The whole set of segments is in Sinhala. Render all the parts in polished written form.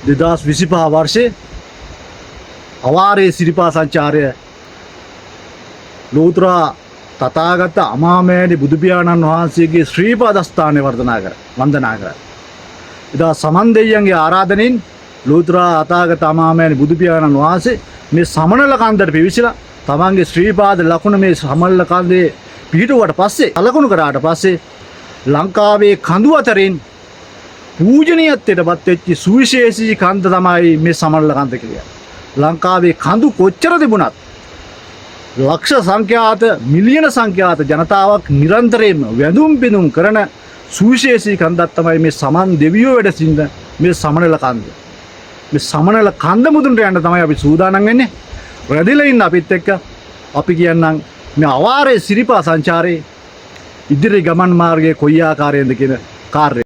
2025 වර්ෂයේ අවාරේ සිරිපා සංචාරය ලෝතර තථාගත අමාමෑණි බුදු පියාණන් වහන්සේගේ ශ්‍රී පාදස්ථානයේ වන්දනා කරා. ඉදා සමන් දෙවියන්ගේ ආරාධනෙන් ලෝතර තථාගත අමාමෑණි බුදු පියාණන් වහන්සේ මේ සමනල කන්දට පිවිසිලා තමන්ගේ ශ්‍රී පාද ලකුණ මේ සමනල කන්දේ පිහිටුවට පස්සේ අලකුණු කරාට පස්සේ ලංකාවේ කඳු අතරින් පූජනීයත්වයටපත් වෙච්ච සුවිශේෂී කන්ද තමයි මේ සමනල කන්ද කියලා. ලංකාවේ කඳු කොච්චර තිබුණත් ලක්ෂ සංඛ්‍යාත මිලියන සංඛ්‍යාත ජනතාවක් නිරන්තරයෙන්ම වැඳුම් පිදුම් කරන සුවිශේෂී කන්දක් තමයි මේ සමන් දෙවියෝ වැඩ සිටින මේ සමනල කන්ද. මේ සමනල කන්ද මුදුන්ට යන්න තමයි අපි සූදානම් වෙන්නේ. රැඳිලා ඉන්න අපිත් එක්ක අපි කියන්නම් මේ අවාරේ සිරිපා සංචාරයේ ඉදිරි ගමන් මාර්ගයේ කොයි ආකාරයෙන්ද කියන කාර්යය.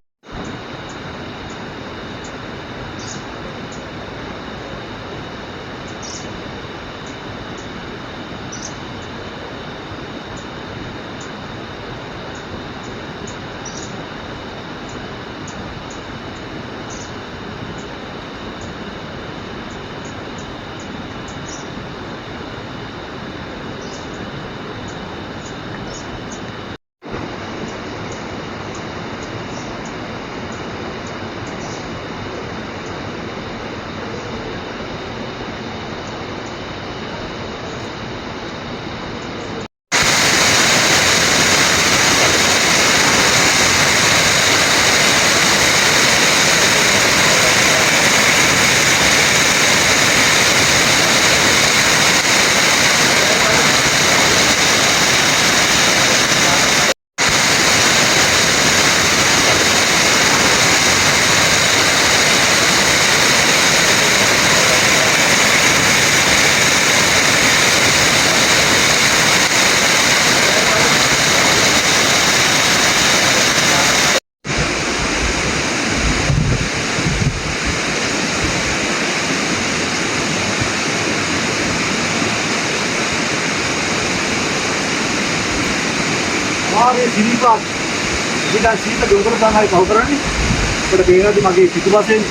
අවාරේ සිරිපා ඉතින් සීත ගොඩට තමයි කව කරන්නේ. අපිට පේනවාද මගේ පිටුපසෙන්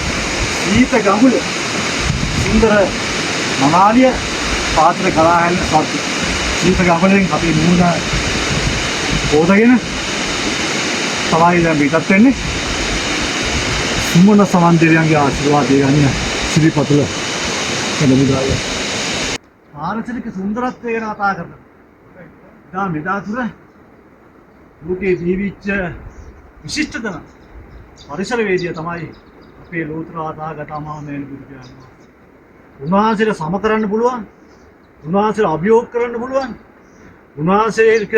සීත ගඟුල සුන්දර මනාලිය පාත්‍ර ගලාගෙන සත් සීත ගඟුලෙන් අපි මුහුණ පොදගෙන තමයි දැන් පිටත් වෙන්නේ. සුමන සමන් දෙවියන්ගේ ආශිර්වාදය ගන්න සිරිපතුල කඳුමුදාය. පාරිසරික සුන්දරත්වය ගැන කතා කරනවා. දා මෙදාතුර ලෝකේ ජීවිච්ච විශිෂ්ටතම පරිසර වේදිය තමයි අපේ ලෝතර ආදාගත අමාමෑණි බුදු පියාණන් වහන්සේ. උන්වහන්සේට සම කරන්න පුළුවන්. උන්වහන්සේට අභියෝග කරන්න පුළුවන්. උන්වහන්සේට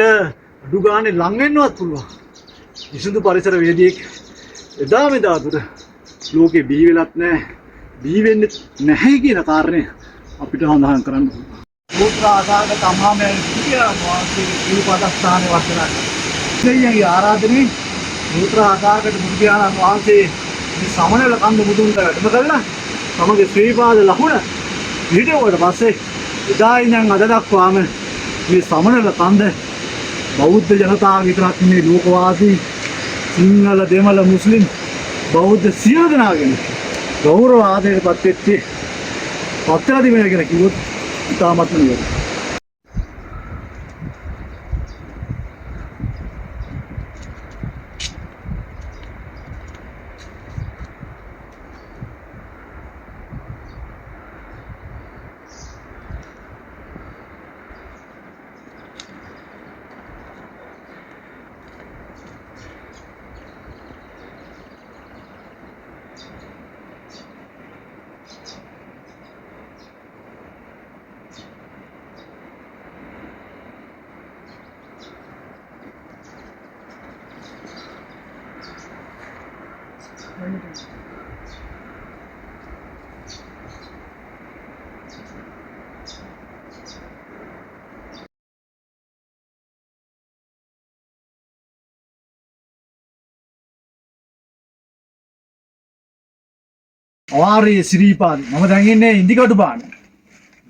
අඩු ගානේ ලං වෙන්නවත් පුළුවන්. විසුදු පරිසර වේදියෙක් එදා මෙදාතුර ලෝකේ බිහි වෙලත් නැහැ. බිහි වෙන්නේ නැහැ කියන කාරණය අපිට හඳහන් කරන්න පුළුවන්. ලෝතර ආදාගත අමාමෑණි බුදු පියාණන් වහන්සේගේ ශ්‍රී පාදස්ථානයේ වන්දනා කරනවා. දෙවියන්ගේ ආරාධනෙන් ලෝතර ආදාගත බුදු පියාණන් වහන්සේ මේ සමනල කන්ද මුදුන්ට වැඩම කළා. තමගේ ශ්‍රී පාද ලකුණ පිහිටුවට පස්සේ එදා ඉඳන් අද දක්වාම මේ සමනල කන්ද බෞද්ධ ජනතාව විතරක් නෙමෙයි ලෝකවාසී සිංහල දෙමළ මුස්ලිම් බෞද්ධ සියලු දෙනාගෙන ගෞරව ආදරයටපත් වෙච්ච පත්‍රාදි වෙන කෙනෙක් කිව්වොත් ඉතාමත් නෙවෙයි. අවාරේ සිරිපාද මම දැන් ඉන්නේ ඉන්දිකටු පාන.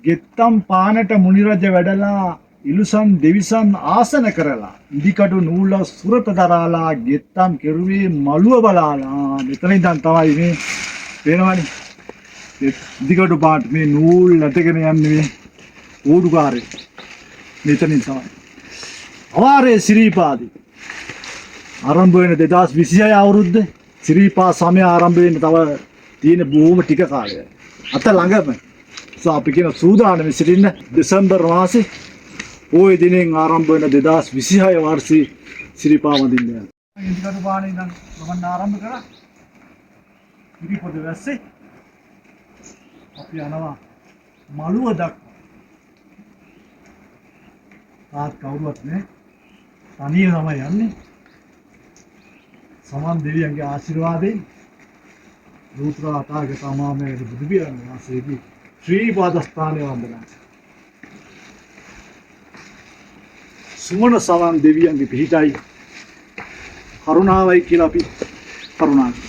ගෙත්තම් පානට මුනි රජ වැඩලා ඉලුසන් දෙවිසන් ආසන කරලා ඉන්දිකටු නූල සුරත දරාලා ගෙත්තම් කෙරුවේ මළුව බලාලා මෙතන ඉඳන් තමයි මේ පේනවනේ දිගට පාට මේ නූල් නැටගෙන යන්නේ මේ ඕඩුකාරේ මෙතනින් තමයි. අවාරේ ශ්‍රීපාදී ආරම්භ වෙන 2026 අවුරුද්දේ ශ්‍රීපා සමය ආරම්භ වෙන්න තව තියෙන බොහොම ටික කාලයක්. අත ළඟම අපි කියන සූදානම් සිටින්න දෙසැම්බර් මාසේ ওই දිනෙන් ආරම්භ වෙන 2026 වර්ෂයේ ශ්‍රීපා වදින්න යනවා. ඉන්දිකටු පානේ ඉඳන් ගමන් ආරම්භ කරා. ඉරිපොද වැස්සේ අපි යනවා මළුව දක්වා. තාත් කවුරුවත් නෑ. තනිය තමයි යන්නේ. සමන් දෙවියන්ගේ ආශිර්වාදයෙන් රූත්‍රා තාගත අමාමේ බුදු පියාණන් වහන්සේගේ ශ්‍රී පාදස්ථානයේ වන්දනා. සුමන සමන් දෙවියන්ගේ පිහිටයි කරුණාවයි කියලා අපි කරුණා කරනවා.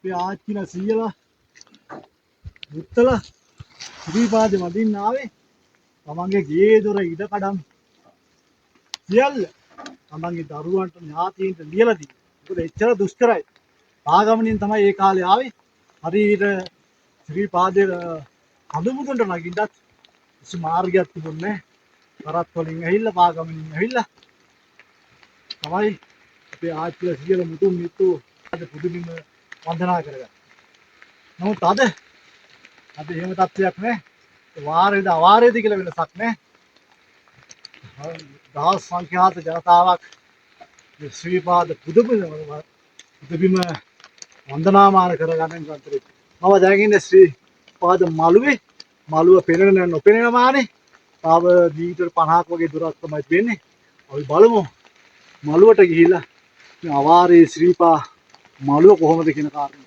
අපේ ආච්චිලා සීයලා මුත්තලා ශ්‍රීපාදේ වදින්න ආවේ තමන්ගේ ගේ දොර ඉඩකඩම් සියල්ල තමන්ගේ දරුවන්ට ඥාතීන්ට ලියලා දී. මොකද එච්චර දුෂ්කරයි. ආගමනින් තමයි ඒ කාලේ ආවේ. හරියට ශ්‍රීපාදේ හඳුමුදුන්ට නගින්නත් කිසි මාර්ගයක් තිබුණේ නැහැ. කරත් වලින් ඇහිල්ලා පාගමනින් ඇහිල්ලා තමයි අපේ ආච්චිලා සීයලා මුතුන් මිත්තු අද පුදුබිම වන්දනා කරගන්න. නමුත් අද එහෙම තත්ත්වයක් නැහැ. වාරේද අවාරේද කියලා වෙනසක් නැහැ. දහස් සංඛ්‍යාත ජනතාවක් මේ ශ්‍රීපාද පුදුබිම වන්දනාමාන කරගන්න අතරේ මම දැන් ඉන්නේ ශ්‍රීපාද මළුවේ. මළුව පෙනෙන නොපෙනෙන මානේ. තව මීටර් 50ක් වගේ දුරක් තමයි තියෙන්නේ. අපි බලමු මළුවට ගිහිල්ලා මේ අවාරේ ශ්‍රීපා මළුව කොහොමද කියන කාරණේ.